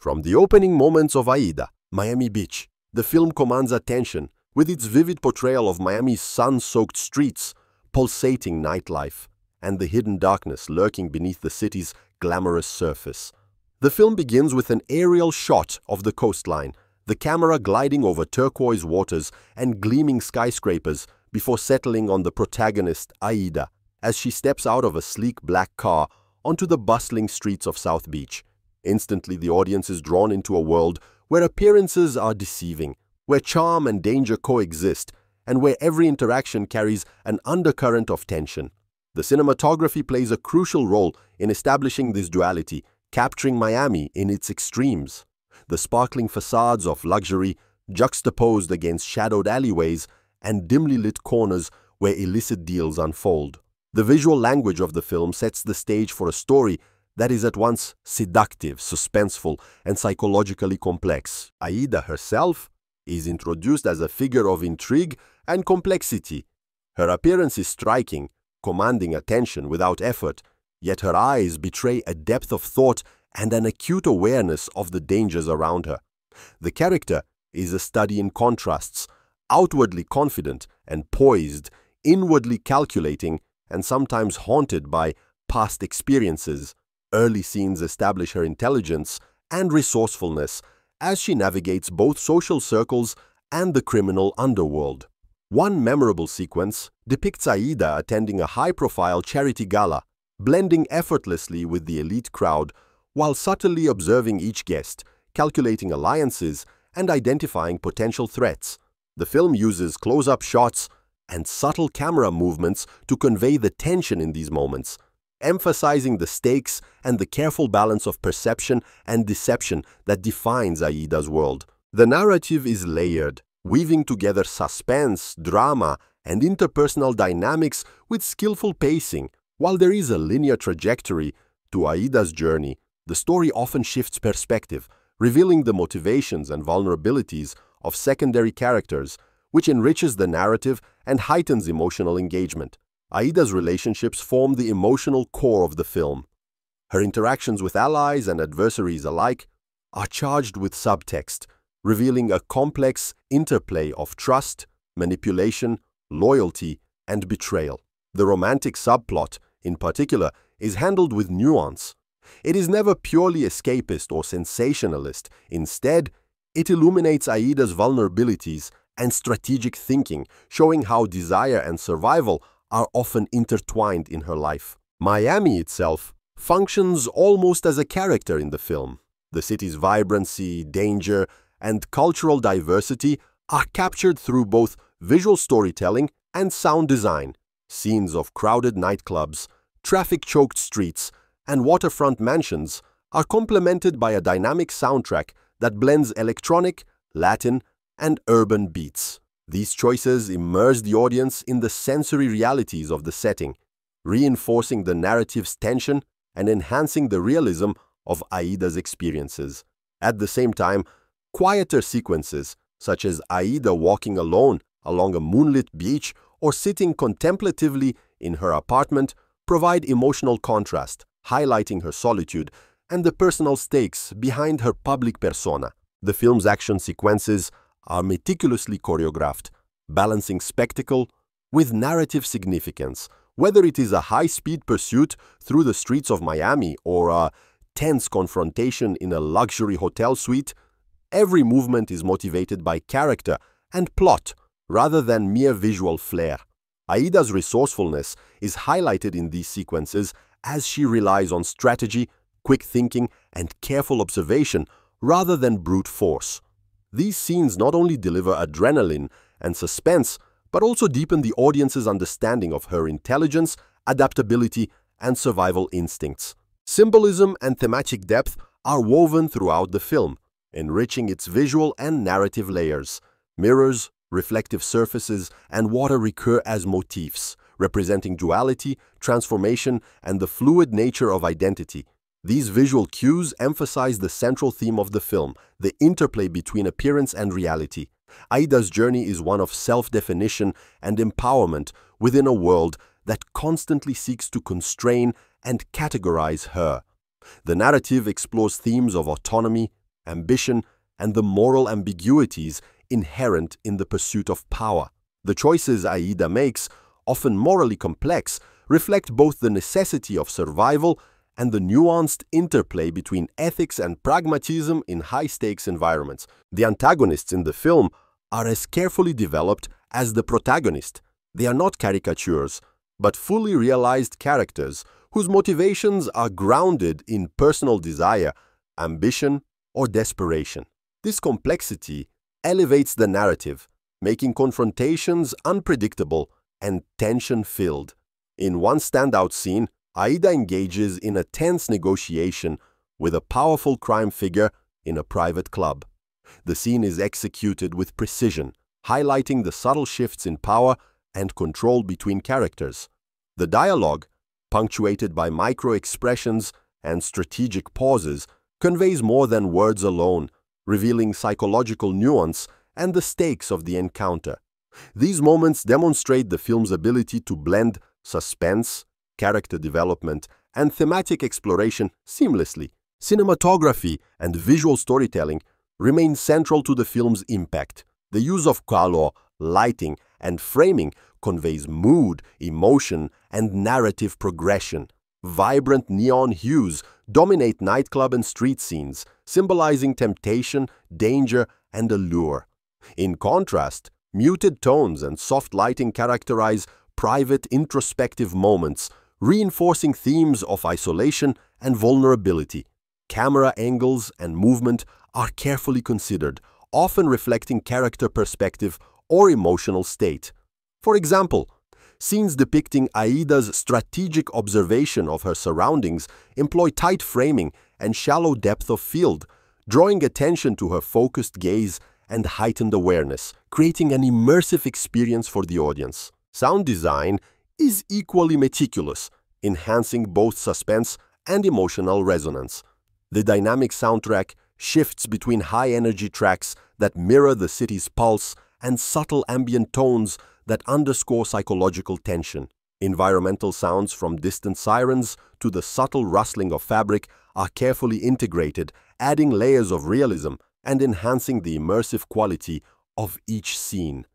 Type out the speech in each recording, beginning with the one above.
From the opening moments of Aida, Miami Beach, the film commands attention with its vivid portrayal of Miami's sun-soaked streets, pulsating nightlife, and the hidden darkness lurking beneath the city's glamorous surface. The film begins with an aerial shot of the coastline, the camera gliding over turquoise waters and gleaming skyscrapers before settling on the protagonist, Aida, as she steps out of a sleek black car onto the bustling streets of South Beach. Instantly, the audience is drawn into a world where appearances are deceiving, where charm and danger coexist, and where every interaction carries an undercurrent of tension. The cinematography plays a crucial role in establishing this duality, capturing Miami in its extremes. The sparkling facades of luxury juxtaposed against shadowed alleyways and dimly lit corners where illicit deals unfold. The visual language of the film sets the stage for a story that is at once seductive, suspenseful, and psychologically complex. Aida herself is introduced as a figure of intrigue and complexity. Her appearance is striking, commanding attention without effort, yet her eyes betray a depth of thought and an acute awareness of the dangers around her. The character is a study in contrasts, outwardly confident and poised, inwardly calculating, and sometimes haunted by past experiences. Early scenes establish her intelligence and resourcefulness as she navigates both social circles and the criminal underworld. One memorable sequence depicts Aida attending a high-profile charity gala, blending effortlessly with the elite crowd while subtly observing each guest, calculating alliances, and identifying potential threats. The film uses close-up shots and subtle camera movements to convey the tension in these moments, emphasizing the stakes and the careful balance of perception and deception that defines Aida's world. The narrative is layered, weaving together suspense, drama, and interpersonal dynamics with skillful pacing. While there is a linear trajectory to Aida's journey, the story often shifts perspective, revealing the motivations and vulnerabilities of secondary characters, which enriches the narrative and heightens emotional engagement. Aida's relationships form the emotional core of the film. Her interactions with allies and adversaries alike are charged with subtext, revealing a complex interplay of trust, manipulation, loyalty, and betrayal. The romantic subplot, in particular, is handled with nuance. It is never purely escapist or sensationalist. Instead, it illuminates Aida's vulnerabilities and strategic thinking, showing how desire and survival are often intertwined in her life. Miami itself functions almost as a character in the film. The city's vibrancy, danger, and cultural diversity are captured through both visual storytelling and sound design. Scenes of crowded nightclubs, traffic-choked streets, and waterfront mansions are complemented by a dynamic soundtrack that blends electronic, Latin, and urban beats. These choices immerse the audience in the sensory realities of the setting, reinforcing the narrative's tension and enhancing the realism of Aida's experiences. At the same time, quieter sequences, such as Aida walking alone along a moonlit beach or sitting contemplatively in her apartment, provide emotional contrast, highlighting her solitude and the personal stakes behind her public persona. The film's action sequences are meticulously choreographed, balancing spectacle with narrative significance. Whether it is a high-speed pursuit through the streets of Miami or a tense confrontation in a luxury hotel suite, every movement is motivated by character and plot rather than mere visual flair. Aida's resourcefulness is highlighted in these sequences as she relies on strategy, quick thinking, and careful observation rather than brute force. These scenes not only deliver adrenaline and suspense, but also deepen the audience's understanding of her intelligence, adaptability, and survival instincts. Symbolism and thematic depth are woven throughout the film, enriching its visual and narrative layers. Mirrors, reflective surfaces, and water recur as motifs, representing duality, transformation, and the fluid nature of identity. These visual cues emphasize the central theme of the film, the interplay between appearance and reality. Aida's journey is one of self-definition and empowerment within a world that constantly seeks to constrain and categorize her. The narrative explores themes of autonomy, ambition, and the moral ambiguities inherent in the pursuit of power. The choices Aida makes, often morally complex, reflect both the necessity of survival and the nuanced interplay between ethics and pragmatism in high-stakes environments. The antagonists in the film are as carefully developed as the protagonist. They are not caricatures, but fully realized characters whose motivations are grounded in personal desire, ambition, or desperation. This complexity elevates the narrative, making confrontations unpredictable and tension-filled. In one standout scene, Aida engages in a tense negotiation with a powerful crime figure in a private club. The scene is executed with precision, highlighting the subtle shifts in power and control between characters. The dialogue, punctuated by micro-expressions and strategic pauses, conveys more than words alone, revealing psychological nuance and the stakes of the encounter. These moments demonstrate the film's ability to blend suspense, character development, and thematic exploration seamlessly. Cinematography and visual storytelling remain central to the film's impact. The use of color, lighting, and framing conveys mood, emotion, and narrative progression. Vibrant neon hues dominate nightclub and street scenes, symbolizing temptation, danger, and allure. In contrast, muted tones and soft lighting characterize private, introspective moments, reinforcing themes of isolation and vulnerability. Camera angles and movement are carefully considered, often reflecting character perspective or emotional state. For example, scenes depicting Aida's strategic observation of her surroundings employ tight framing and shallow depth of field, drawing attention to her focused gaze and heightened awareness, creating an immersive experience for the audience. Sound design is equally meticulous, enhancing both suspense and emotional resonance. The dynamic soundtrack shifts between high-energy tracks that mirror the city's pulse and subtle ambient tones that underscore psychological tension. Environmental sounds from distant sirens to the subtle rustling of fabric are carefully integrated, adding layers of realism and enhancing the immersive quality of each scene.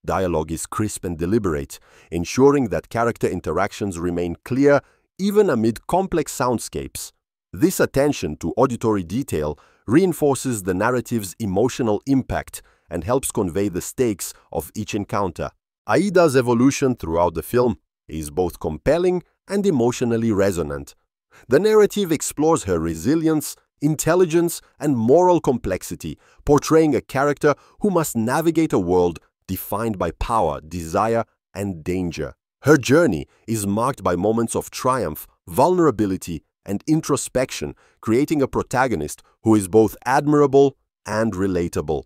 Dialogue is crisp and deliberate, ensuring that character interactions remain clear even amid complex soundscapes. This attention to auditory detail reinforces the narrative's emotional impact and helps convey the stakes of each encounter. Aida's evolution throughout the film is both compelling and emotionally resonant. The narrative explores her resilience, intelligence, and moral complexity, portraying a character who must navigate a world defined by power, desire, and danger. Her journey is marked by moments of triumph, vulnerability, and introspection, creating a protagonist who is both admirable and relatable.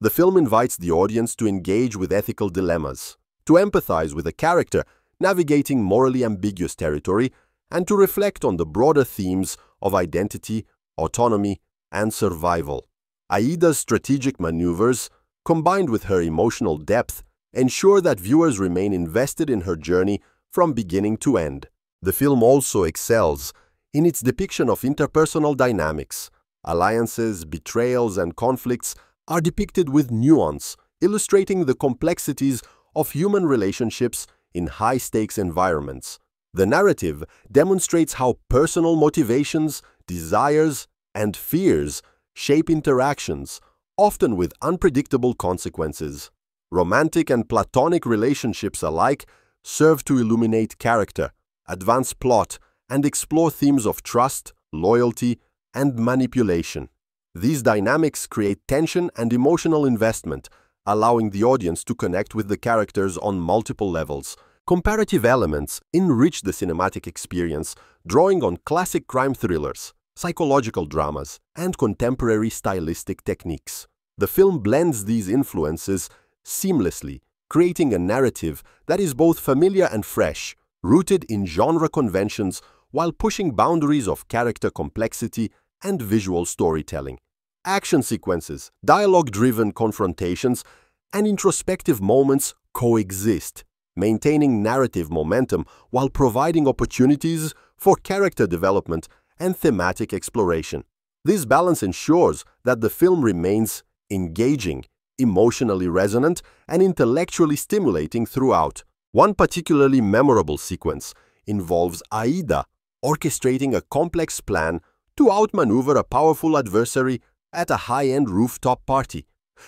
The film invites the audience to engage with ethical dilemmas, to empathize with a character navigating morally ambiguous territory, and to reflect on the broader themes of identity, autonomy, and survival. Aida's strategic maneuvers, combined with her emotional depth, ensure that viewers remain invested in her journey from beginning to end. The film also excels in its depiction of interpersonal dynamics. Alliances, betrayals, and conflicts are depicted with nuance, illustrating the complexities of human relationships in high-stakes environments. The narrative demonstrates how personal motivations, desires, and fears shape interactions, often with unpredictable consequences. Romantic and platonic relationships alike serve to illuminate character, advance plot, and explore themes of trust, loyalty, and manipulation. These dynamics create tension and emotional investment, allowing the audience to connect with the characters on multiple levels. Comparative elements enrich the cinematic experience, drawing on classic crime thrillers, psychological dramas, and contemporary stylistic techniques. The film blends these influences seamlessly, creating a narrative that is both familiar and fresh, rooted in genre conventions while pushing boundaries of character complexity and visual storytelling. Action sequences, dialogue-driven confrontations, and introspective moments coexist, maintaining narrative momentum while providing opportunities for character development and thematic exploration. This balance ensures that the film remains engaging, emotionally resonant, and intellectually stimulating throughout. One particularly memorable sequence involves Aida orchestrating a complex plan to outmaneuver a powerful adversary at a high-end rooftop party.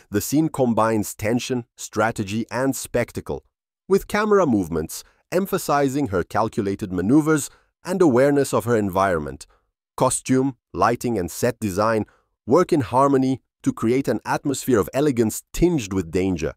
The scene combines tension, strategy, and spectacle, with camera movements emphasizing her calculated maneuvers and awareness of her environment. Costume, lighting, and set design work in harmony to create an atmosphere of elegance tinged with danger.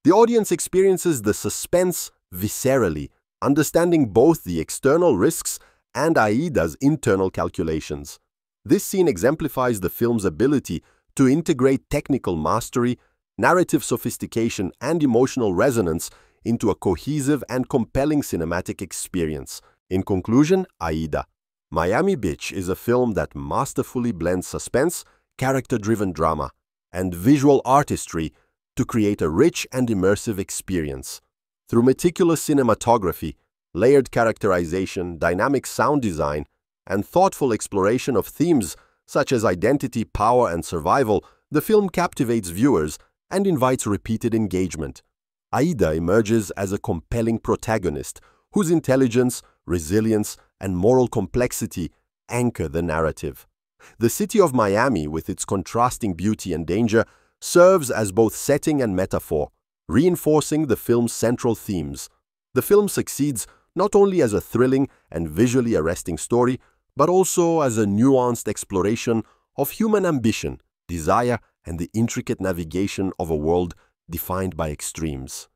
The audience experiences the suspense viscerally, understanding both the external risks and Aida's internal calculations. This scene exemplifies the film's ability to integrate technical mastery, narrative sophistication, and emotional resonance into a cohesive and compelling cinematic experience. In conclusion, Aida, Miami Beach is a film that masterfully blends suspense, character-driven drama, and visual artistry to create a rich and immersive experience. Through meticulous cinematography, layered characterization, dynamic sound design, and thoughtful exploration of themes such as identity, power, and survival, the film captivates viewers and invites repeated engagement. Aida emerges as a compelling protagonist whose intelligence, resilience, and moral complexity anchor the narrative. The city of Miami, with its contrasting beauty and danger, serves as both setting and metaphor, reinforcing the film's central themes. The film succeeds not only as a thrilling and visually arresting story, but also as a nuanced exploration of human ambition, desire, and the intricate navigation of a world defined by extremes.